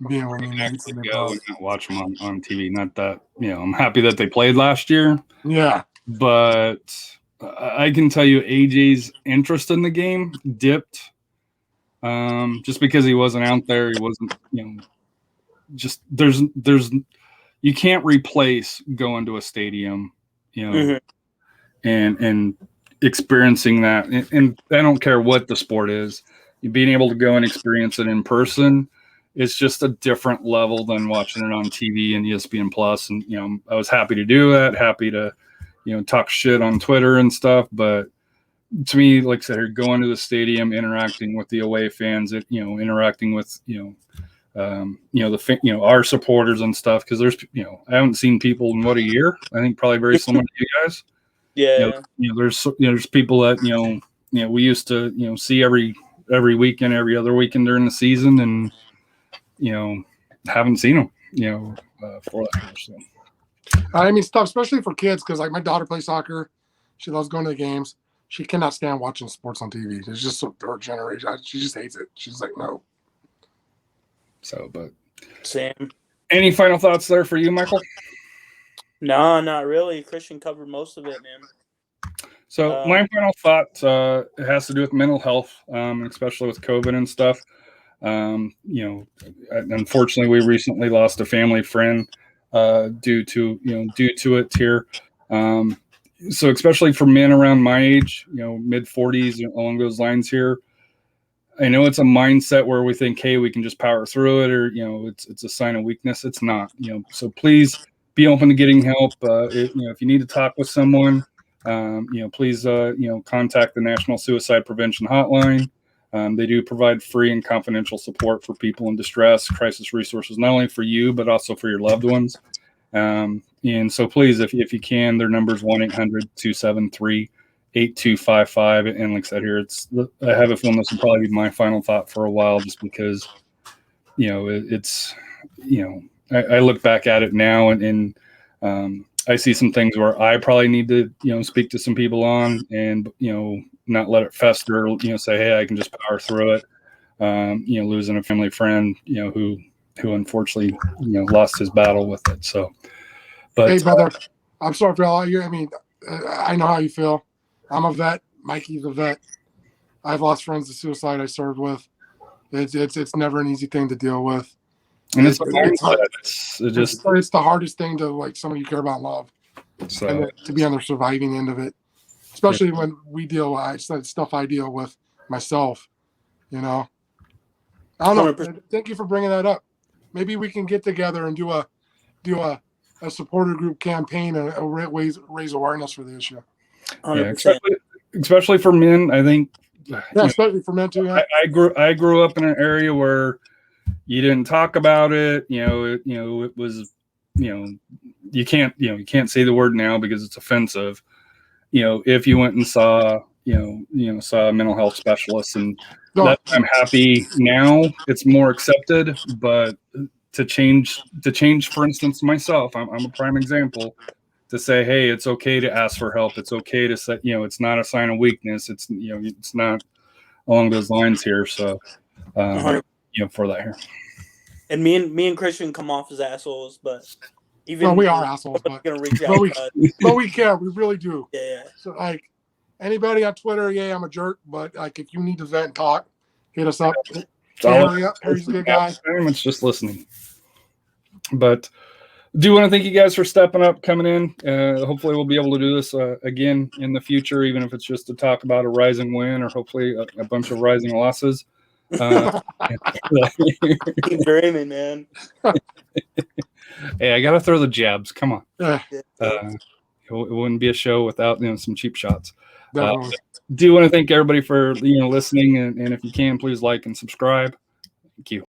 being with me mates and go and watch them on TV. Not that, I'm happy that they played last year. Yeah. But I can tell you AJ's interest in the game dipped. Just because he wasn't out there, he wasn't, just there's you can't replace going to a stadium, and experiencing that. And I don't care what the sport is, being able to go and experience it in person is just a different level than watching it on TV and ESPN Plus. And, I was happy to do that, happy to, talk shit on Twitter and stuff. But to me, like I said, going to the stadium, interacting with the away fans, interacting with, our supporters and stuff. Cause there's, I haven't seen people in a year, I think probably very similar to you guys. Yeah. There's people that, we used to, see every weekend, every other weekend during the season, and, haven't seen them, for that. So. I mean, stuff, especially for kids, because like my daughter plays soccer. She loves going to the games. She cannot stand watching sports on TV. It's just her generation. She just hates it. She's like, no. So, but Sam, any final thoughts there for you, Michael? No, not really. Christian covered most of it, man. So my final thought has to do with mental health, especially with COVID and stuff. Unfortunately, we recently lost a family friend due to it here. So especially for men around my age, mid 40s, along those lines here, I know it's a mindset where we think, hey, we can just power through it, or it's a sign of weakness. It's not. So please be open to getting help. If you need to talk with someone, please contact the National Suicide Prevention Hotline. They do provide free and confidential support for people in distress, crisis resources, not only for you, but also for your loved ones. And so please, if you can, their number is 1-800-273-8255. And like I said here, I have a feeling this will probably be my final thought for a while, just because, it's, I look back at it now and I see some things where I probably need to, speak to some people on and, not let it fester, say, hey, I can just power through it. Losing a family friend, who unfortunately, lost his battle with it. So, but hey, brother, I'm sorry for all you. I mean, I know how you feel. I'm a vet. Mikey's a vet. I've lost friends to suicide I served with. It's never an easy thing to deal with. And it's the hardest thing to, like, someone you care about, love. So, and to be on the surviving end of it, especially when we stuff I deal with myself, I don't know. 100%. Thank you for bringing that up. Maybe we can get together and do a supporter group campaign and raise awareness for the issue. Yeah, especially for men, I think. Yeah, especially for men too. Yeah. I grew up in an area where you didn't talk about it. It was, you can't say the word now because it's offensive. If you went and saw a mental health specialist, and I'm happy now it's more accepted, but to change, for instance, myself, I'm a prime example, to say, hey, it's okay to ask for help. It's okay to say, it's not a sign of weakness. It's, it's not along those lines here. So, for that here. And me and Christian come off as assholes, but even we are assholes, but we care. We really do. Yeah. So, like, anybody on Twitter, I'm a jerk, but like, if you need to vent and talk, hit us up. Harry's a good guy. It's just listening. But do want to thank you guys for stepping up, coming in. Hopefully we'll be able to do this again in the future, even if it's just to talk about a rising win or hopefully a bunch of rising losses. Keep dreaming, man. Hey, I gotta throw the jabs. Come on. Yeah, It wouldn't be a show without some cheap shots. definitely. Do want to thank everybody for listening, and if you can, please like and subscribe. Thank you.